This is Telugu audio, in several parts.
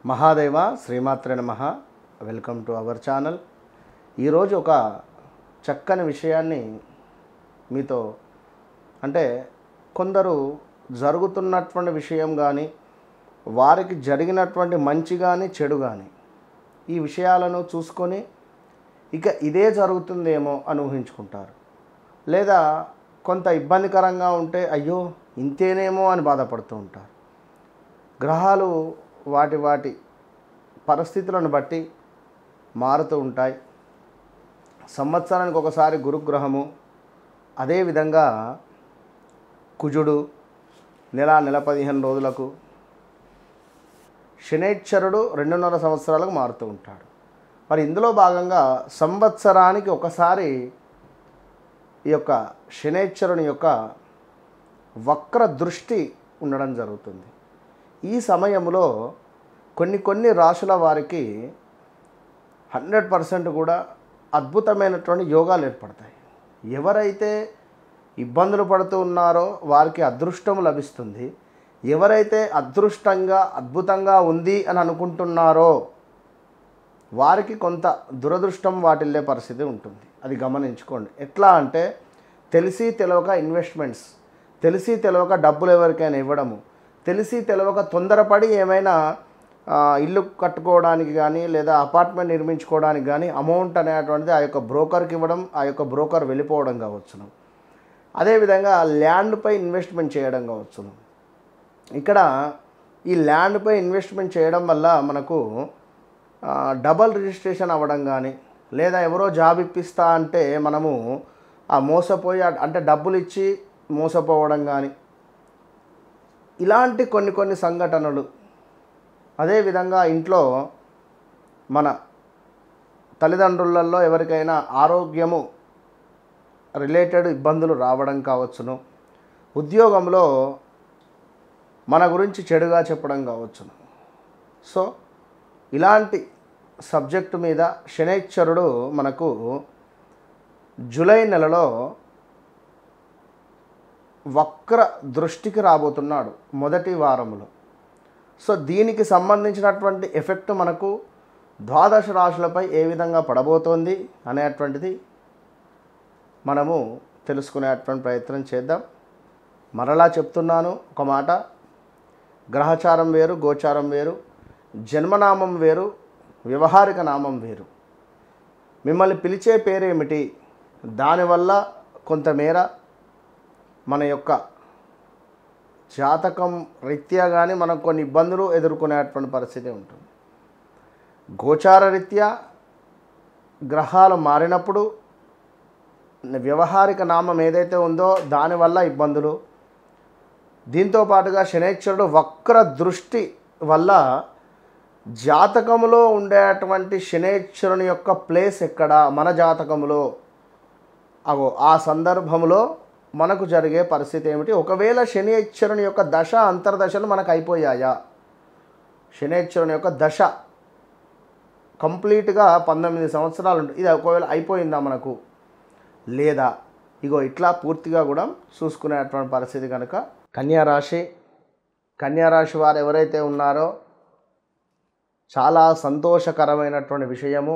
మహాదేవ శ్రీమాత్రే నమః. Welcome to our channel. ఈరోజు ఒక చక్కని విషయాన్ని మీతో అంటే కొందరు జరుగుతున్నటువంటి విషయం కానీ వారికి జరిగినటువంటి మంచి కానీ చెడు కానీ ఈ విషయాలను చూసుకొని ఇక ఇదే జరుగుతుందేమో అని ఊహించుకుంటారు. లేదా కొంత ఇబ్బందికరంగా ఉంటే అయ్యో ఇంతేనేమో అని బాధపడుతూ ఉంటారు. గ్రహాలు వాటి పరిస్థితులను బట్టి మారుతూ ఉంటాయి. సంవత్సరానికి ఒకసారి గురుగ్రహము, అదేవిధంగా కుజుడు నెల 15 రోజులకు, శనైశ్చరుడు 2.5 సంవత్సరాలకు మారుతూ ఉంటాడు. మరి ఇందులో భాగంగా సంవత్సరానికి ఒకసారి ఈ యొక్క శనైశ్చరుని యొక్క వక్ర దృష్టి ఉండడం జరుగుతుంది. ఈ సమయంలో కొన్ని రాశుల వారికి 100% కూడా అద్భుతమైనటువంటి యోగాలు ఏర్పడతాయి. ఎవరైతే ఇబ్బందులు పడుతూ ఉన్నారో వారికి అదృష్టం లభిస్తుంది. ఎవరైతే అద్భుతంగా ఉంది అని అనుకుంటున్నారో వారికి కొంత దురదృష్టం వాటిల్లే పరిస్థితి ఉంటుంది. అది గమనించుకోండి. ఎట్లా అంటే తెలిసి తెలవక ఇన్వెస్ట్మెంట్స్, తెలిసి తెలవక డబ్బులు ఎవరికైనా ఇవ్వడము, తెలిసి తెలవక తొందరపడి ఏమైనా ఇల్లు కట్టుకోవడానికి కానీ లేదా అపార్ట్మెంట్ నిర్మించుకోవడానికి కానీ అమౌంట్ అనేటువంటిది ఆ యొక్క బ్రోకర్కి ఇవ్వడం, ఆ యొక్క బ్రోకర్ వెళ్ళిపోవడం కావచ్చును. అదేవిధంగా ల్యాండ్పై ఇన్వెస్ట్మెంట్ చేయడం కావచ్చును. ఇక్కడ ఈ ల్యాండ్పై ఇన్వెస్ట్మెంట్ చేయడం వల్ల మనకు డబల్ రిజిస్ట్రేషన్ అవ్వడం కానీ లేదా ఎవరో జాబ్ ఇప్పిస్తా అంటే మనము ఆ మోసపోయి అంటే డబ్బులు ఇచ్చి మోసపోవడం కానీ ఇలాంటి కొన్ని సంఘటనలు. అదేవిధంగా ఇంట్లో మన తల్లిదండ్రులలో ఎవరికైనా ఆరోగ్యము రిలేటెడ్ ఇబ్బందులు రావడం కావచ్చును. ఉద్యోగంలో మన గురించి చెడుగా చెప్పడం కావచ్చును. సో ఇలాంటి సబ్జెక్టు మీద శనైశ్చరుడు మనకు జూలై నెలలో వక్ర దృష్టికి రాబోతున్నాడు మొదటి వారంలో. సో దీనికి సంబంధించినటువంటి ఎఫెక్ట్ మనకు 12 రాశులపై ఏ విధంగా పడబోతోంది అనేటువంటిది మనము తెలుసుకునేటువంటి ప్రయత్నం చేద్దాం. మరలా చెప్తున్నాను ఒక మాట, గ్రహచారం వేరు, గోచారం వేరు, జన్మనామం వేరు, వ్యవహారిక నామం వేరు. మిమ్మల్ని పిలిచే పేరేమిటి, దానివల్ల కొంతమేర మన యొక్క జాతకం రీత్యా కానీ మనం కొన్ని ఇబ్బందులు ఎదుర్కొనేటువంటి పరిస్థితి ఉంటుంది. గోచార రీత్యా గ్రహాలు మారినప్పుడు వ్యవహారిక నామం ఏదైతే ఉందో దానివల్ల ఇబ్బందులు. దీంతో పాటుగా శనైశ్చరుడు వక్ర దృష్టి వల్ల జాతకంలో ఉండేటువంటి శనైశ్చరుని యొక్క ప్లేస్ ఎక్కడ మన జాతకంలో, ఆ సందర్భంలో మనకు జరిగే పరిస్థితి ఏమిటి. ఒకవేళ శనైశ్చరుని యొక్క దశ అంతర్దశలు మనకు అయిపోయాయా, శనైశ్చరుని యొక్క దశ కంప్లీట్గా 19 సంవత్సరాలు ఉంటుంది, ఇది ఒకవేళ అయిపోయిందా మనకు లేదా, ఇట్లా పూర్తిగా కూడా చూసుకునేటువంటి పరిస్థితి కనుక కన్యారాశి వారు ఎవరైతే ఉన్నారో చాలా సంతోషకరమైనటువంటి విషయము.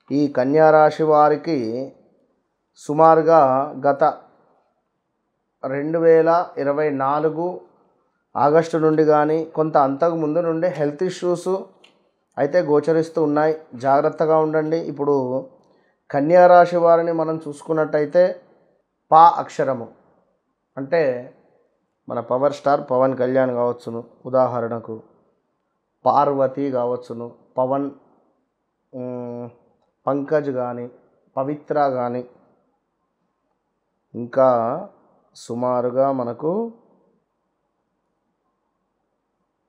ఈ కన్యారాశి వారికి సుమారుగా గత 2024 ఆగస్టు నుండి కానీ కొంత అంతకు ముందు నుండి హెల్త్ ఇష్యూస్ అయితే గోచరిస్తూ ఉన్నాయి. జాగ్రత్తగా ఉండండి. ఇప్పుడు కన్యారాశి వారిని మనం చూసుకున్నట్టయితే పా అక్షరము అంటే మన పవర్ స్టార్ పవన్ కళ్యాణ్ కావచ్చును, ఉదాహరణకు పార్వతి కావచ్చును, పంకజ్ కానీ, పవిత్ర కానీ, ఇంకా సుమారుగా మనకు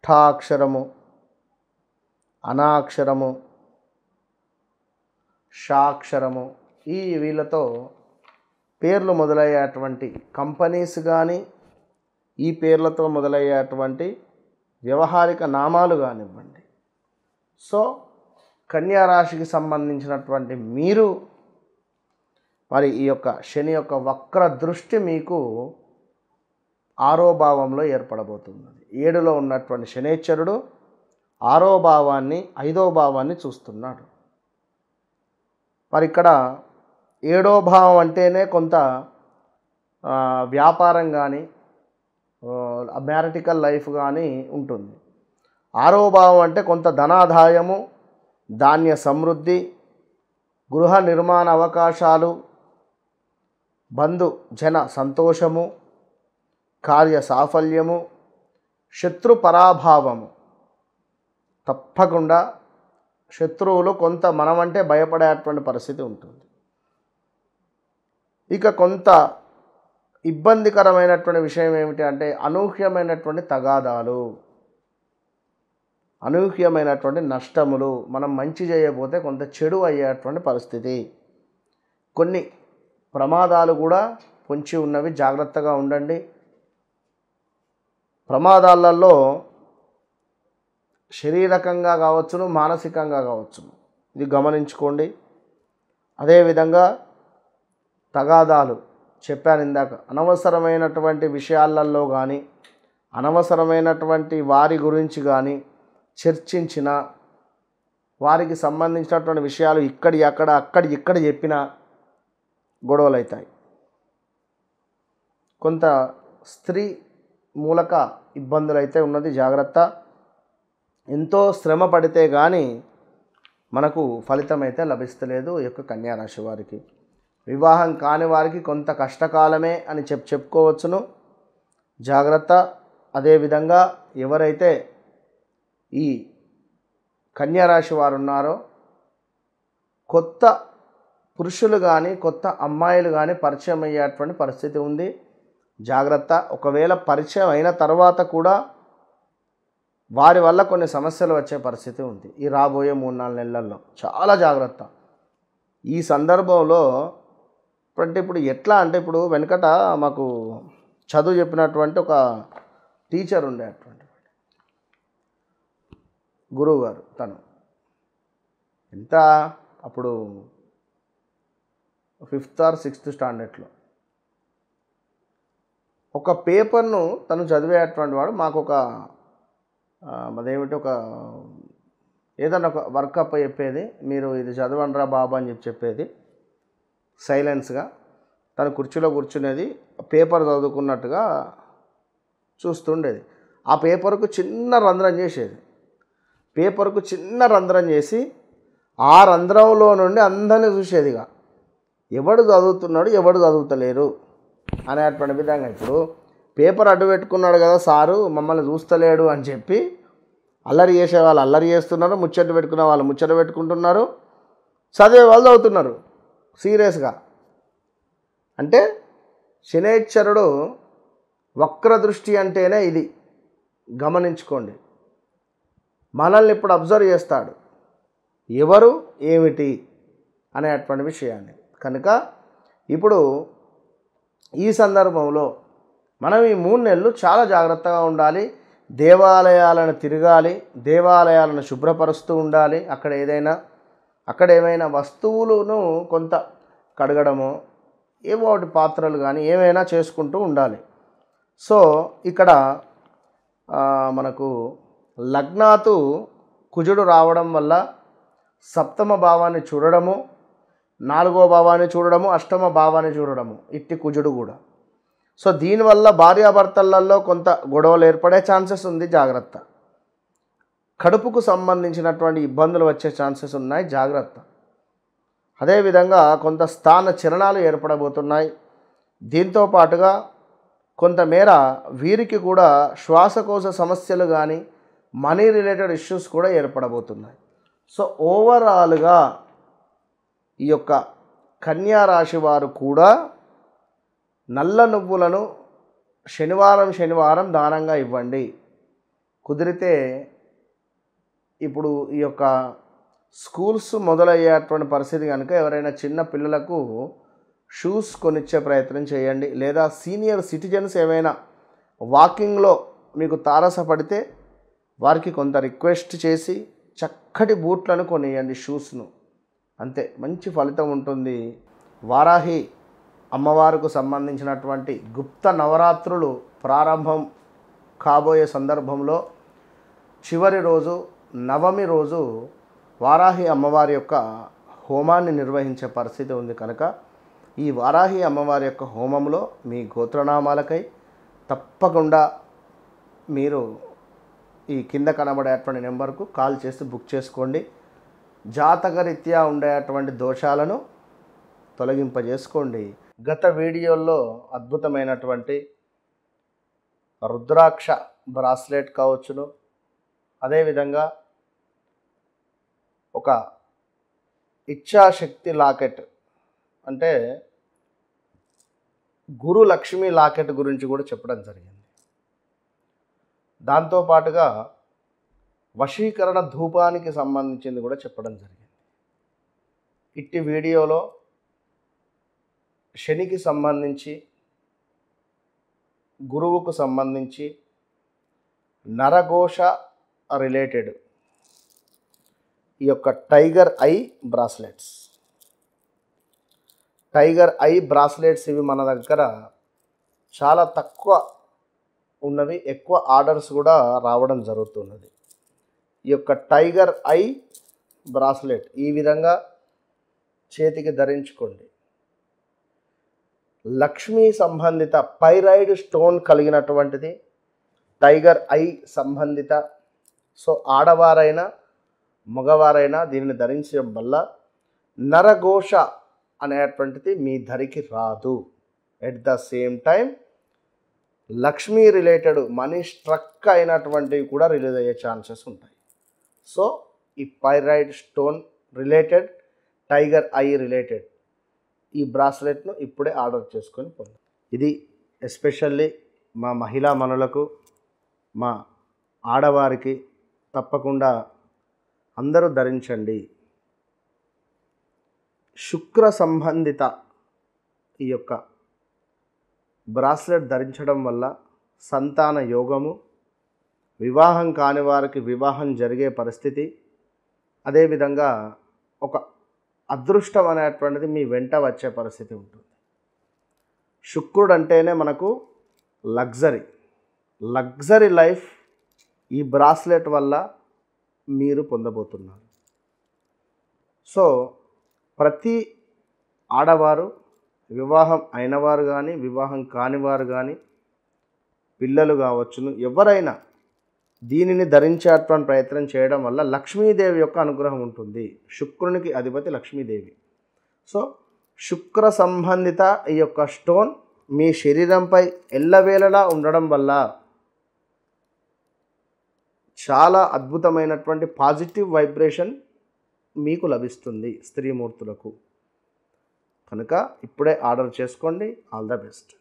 ఠ అక్షరము, అనాక్షరము, షాక్షరము, వీళ్ళతో పేర్లు మొదలయ్యేటువంటి కంపెనీస్ కానీ ఈ పేర్లతో మొదలయ్యేటువంటి వ్యవహారిక నామాలు కానివ్వండి. సో కన్యారాశికి సంబంధించినటువంటి మీరు మరి ఈ యొక్క శని యొక్క వక్ర దృష్టి మీకు 6వ భావంలో ఏర్పడబోతున్నది. 7లో ఉన్నటువంటి శనైశ్చరుడు 6వ భావాన్ని 5వ భావాన్ని చూస్తున్నాడు. మరి ఇక్కడ 7వ భావం అంటేనే కొంత వ్యాపారం కానీ మ్యారిటికల్ లైఫ్ కానీ ఉంటుంది. 6వ భావం అంటే కొంత ధనాదాయము, ధాన్య సమృద్ధి, గృహ నిర్మాణ అవకాశాలు, బంధు జన సంతోషము, కార్య సాఫల్యము, శత్రు పరాభావము. తప్పకుండా శత్రువులు కొంత మనమంటే భయపడేటువంటి పరిస్థితి ఉంటుంది. ఇక కొంత ఇబ్బందికరమైనటువంటి విషయం ఏమిటి అంటే అనూహ్యమైనటువంటి తగాదాలు, అనూహ్యమైనటువంటి నష్టములు. మనం మంచి చేయకపోతే కొంత చెడు అయ్యేటువంటి పరిస్థితి. కొన్ని ప్రమాదాలు కూడా పొంచి ఉన్నవి, జాగ్రత్తగా ఉండండి. ప్రమాదాలలో శారీరకంగా కావచ్చును, మానసికంగా కావచ్చును, ఇది గమనించుకోండి. అదేవిధంగా తగాదాలు చెప్పాను ఇందాక, అనవసరమైనటువంటి విషయాలలో కానీ అనవసరమైనటువంటి వారి గురించి కానీ చర్చించిన, వారికి సంబంధించినటువంటి విషయాలు అక్కడ చెప్పినా గొడవలు అవుతాయి. కొంత స్త్రీ మూలక ఇబ్బందులు అయితే ఉన్నది, జాగ్రత్త. ఎంతో శ్రమ పడితే కానీ మనకు ఫలితం అయితే లభిస్తలేదు ఈ యొక్క కన్యారాశి వారికి. వివాహం కాని వారికి కొంత కష్టకాలమే అని చెప్పుకోవచ్చును, జాగ్రత్త. అదేవిధంగా ఎవరైతే ఈ కన్యారాశి వారు ఉన్నారో కొత్త పురుషులు కానీ కొత్త అమ్మాయిలు కానీ పరిచయం అయ్యేటువంటి పరిస్థితి ఉంది, జాగ్రత్త. ఒకవేళ పరిచయం అయిన తర్వాత కూడా వారి వల్ల కొన్ని సమస్యలు వచ్చే పరిస్థితి ఉంది ఈ రాబోయే 3-4 నెలల్లో. చాలా జాగ్రత్త. ఈ సందర్భంలో ఇప్పుడు ఎట్లా అంటే, ఇప్పుడు వెనకట మాకు చదువు చెప్పినటువంటి ఒక టీచర్ ఉండేటువంటి గురువు గారు, తను ఎంత అప్పుడు 5th or 6th స్టాండర్డ్లో ఒక పేపర్ను తను చదివేటువంటి వాడు. మాకు ఒక అదేమిటి ఒక ఏదన్నా ఒక వర్కప్ చెప్పేది, మీరు ఇది చదవండిరా బాబా అని చెప్పేది. సైలెన్స్గా తన కుర్చీలో కూర్చునేది, పేపర్ చదువుకున్నట్టుగా చూస్తుండేది. ఆ పేపర్కు చిన్న రంధ్రం చేసేది. పేపర్కు చిన్న రంధ్రం చేసి ఆ రంధ్రంలో నుండి అందరినీ చూసేదిగా, ఎవడు చదువుతున్నాడు ఎవడు చదువుతలేరు అనేటువంటి విధంగా. ఇప్పుడు పేపర్ అడ్డు పెట్టుకున్నాడు కదా సారు, మమ్మల్ని చూస్తలేడు అని చెప్పి అల్లరి చేసే వాళ్ళు అల్లరి చేస్తున్నారు, ముచ్చట పెట్టుకునే వాళ్ళు ముచ్చట పెట్టుకుంటున్నారు, చదివే వాళ్ళు చదువుతున్నారు సీరియస్గా. అంటే శనేశ్వరుడు వక్ర దృష్టి అంటేనే ఇది, గమనించుకోండి. మనల్ని ఇప్పుడు అబ్జర్వ్ చేస్తాడు, ఎవరు ఏమిటి అనేటువంటి విషయాన్ని. కనుక ఇప్పుడు ఈ సందర్భంలో మనం ఈ 3 నెలలు చాలా జాగ్రత్తగా ఉండాలి. దేవాలయాలను తిరగాలి, దేవాలయాలను శుభ్రపరుస్తూ ఉండాలి. అక్కడ ఏమైనా వస్తువులను కొంత కడగడమో ఏవో ఒకటి పాత్రలు కానీ ఏమైనా చేసుకుంటూ ఉండాలి. సో ఇక్కడ మనకు లగ్నాతు కుజుడు రావడం వల్ల సప్తమ భావాన్ని చూడడము, 4వ భావాన్ని చూడడము, అష్టమ భావాన్ని చూడడము, ఇట్టి కుజుడు కూడా. సో దీనివల్ల భార్యాభర్తలలో కొంత గొడవలు ఏర్పడే ఛాన్సెస్ ఉంది, జాగ్రత్త. కడుపుకు సంబంధించినటువంటి ఇబ్బందులు వచ్చే ఛాన్సెస్ ఉన్నాయి, జాగ్రత్త. అదేవిధంగా కొంత స్థాన చలనాలు ఏర్పడబోతున్నాయి. దీంతో పాటుగా కొంతమేర వీరికి కూడా శ్వాసకోశ సమస్యలు కానీ మనీ రిలేటెడ్ ఇష్యూస్ కూడా ఏర్పడబోతున్నాయి. సో ఓవరాల్గా ఈ యొక్క కన్యా రాశి వారు కూడా నల్ల నువ్వులను శనివారం దానంగా ఇవ్వండి. కుదిరితే ఇప్పుడు ఈ యొక్క స్కూల్స్ మొదలయ్యేటువంటి పరిస్థితి కనుక ఎవరైనా చిన్న పిల్లలకు షూస్ కొనిచ్చే ప్రయత్నం చేయండి. లేదా సీనియర్ సిటిజన్స్ ఏమైనా వాకింగ్లో మీకు తారసపడితే వారికి కొంత రిక్వెస్ట్ చేసి చక్కటి బూట్లను కొనియండి, షూస్ను. అంతే, మంచి ఫలితం ఉంటుంది. వారాహి అమ్మవారికి సంబంధించినటువంటి గుప్త నవరాత్రులు ప్రారంభం కాబోయే సందర్భంలో చివరి రోజు నవమి రోజు వారాహి అమ్మవారి యొక్క హోమాన్ని నిర్వహించే పరిస్థితి ఉంది కనుక ఈ వారాహి అమ్మవారి యొక్క హోమంలో మీ గోత్రనామాలకై తప్పకుండా మీరు ఈ కింద కనబడేటువంటి నెంబర్కు కాల్ చేసి బుక్ చేసుకోండి. జాతకరీత్యా ఉండేటువంటి దోషాలను తొలగింపజేసుకోండి. గత వీడియోల్లో అద్భుతమైనటువంటి రుద్రాక్ష బ్రాస్లెట్ కావచ్చును, అదేవిధంగా ఒక ఇచ్ఛాశక్తి లాకెట్ అంటే గురు లక్ష్మి లాకెట్ గురించి కూడా చెప్పడం జరిగింది. దాంతోపాటుగా వశీకరణ ధూపానికి సంబంధించింది కూడా చెప్పడం జరిగింది. ఇట్టి వీడియోలో శనికి సంబంధించి, గురువుకు సంబంధించి, నరఘోష రిలేటెడ్ ఈ యొక్క టైగర్ ఐ బ్రాస్లెట్స్ ఇవి మన దగ్గర చాలా తక్కువ ఉన్నవి, ఎక్కువ ఆర్డర్స్ కూడా రావడం జరుగుతున్నది. ఈ యొక్క టైగర్ ఐ బ్రాస్లెట్ ఈ విధంగా చేతికి ధరించుకోండి. లక్ష్మీ సంబంధిత పైరైడ్ స్టోన్ కలిగినటువంటిది టైగర్ ఐ సంబంధిత. సో ఆడవారైనా మగవారైనా దీనిని ధరించడం వల్ల నరఘోష అనేటువంటిది మీ ధరికి రాదు. At the same time Lakshmi related money struck అయినటువంటివి కూడా రిలీజ్ అయ్యే ఛాన్సెస్ ఉంటాయి. సో ఈ pyrite stone related, tiger eye related ఈ బ్రాస్లెట్ను ఇప్పుడే ఆర్డర్ చేసుకొని పొందండి. ఇది ఎస్పెషల్లీ మా మహిళా మనులకు, మా ఆడవారికి తప్పకుండా అందరూ ధరించండి. శుక్ర సంబంధిత ఈ యొక్క బ్రాస్లెట్ ధరించడం వల్ల సంతాన యోగము, వివాహం కాని వారికి వివాహం జరిగే పరిస్థితి, అదేవిధంగా ఒక అదృష్టం అనేటువంటిది మీ వెంట వచ్చే పరిస్థితి ఉంటుంది. శుక్రుడు అంటేనే మనకు లగ్జరీ లైఫ్ ఈ బ్రాస్లెట్ వల్ల మీరు పొందబోతున్నారు. సో ప్రతి ఆడవారు, వివాహం అయినవారు కానీ వివాహం కానివారు కానీ, పిల్లలు కావచ్చును, ఎవరైనా దీనిని ధరించేటువంటి ప్రయత్నం చేయడం వల్ల లక్ష్మీదేవి యొక్క అనుగ్రహం ఉంటుంది. శుక్రునికి అధిపతి లక్ష్మీదేవి. సో శుక్ర సంబంధిత ఈ యొక్క స్టోన్ మీ శరీరంపై ఎల్లవేళలా ఉండడం వల్ల చాలా అద్భుతమైనటువంటి పాజిటివ్ వైబ్రేషన్ మీకు లభిస్తుంది స్త్రీమూర్తులకు. కనుక ఇప్పుడే ఆర్డర్ చేసుకోండి. All the best.